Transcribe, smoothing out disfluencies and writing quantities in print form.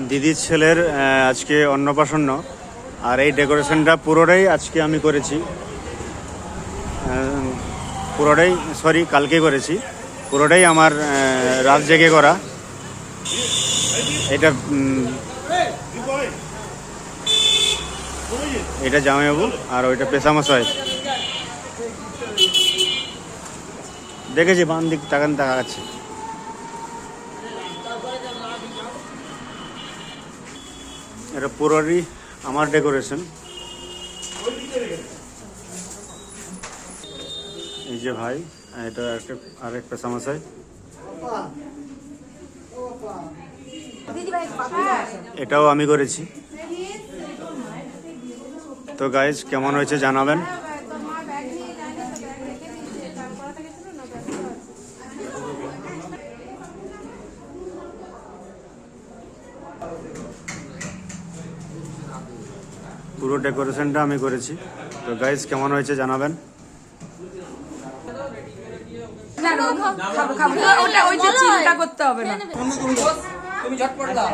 দিদির ছেলের আজকে অন্নপ্রাশন, আর এই ডেকোরেশনটা পুরোটাই আজকে আমি করেছি, পুরোটাই কালকে করেছি, পুরোটাই আমার রাত জেগে করা। এটা জামাইবাবু আর ওইটা পেশামশাই। দেখেছি বাম দিক তাকাচ্ছে। এটা পুরোটাই আমার ডেকোরেশন। এই যে ভাই, এটা আরেক পেশামশাই। এটাও আমি করেছি। তো গাইজ কেমন হয়েছে জানাবেন। পুরো ডেকোরেশনটা আমি করেছি। তো গাইজ কেমন হয়েছে জানাবেন। চিন্তা করতে হবে না, তুমি ঝটপট দাও।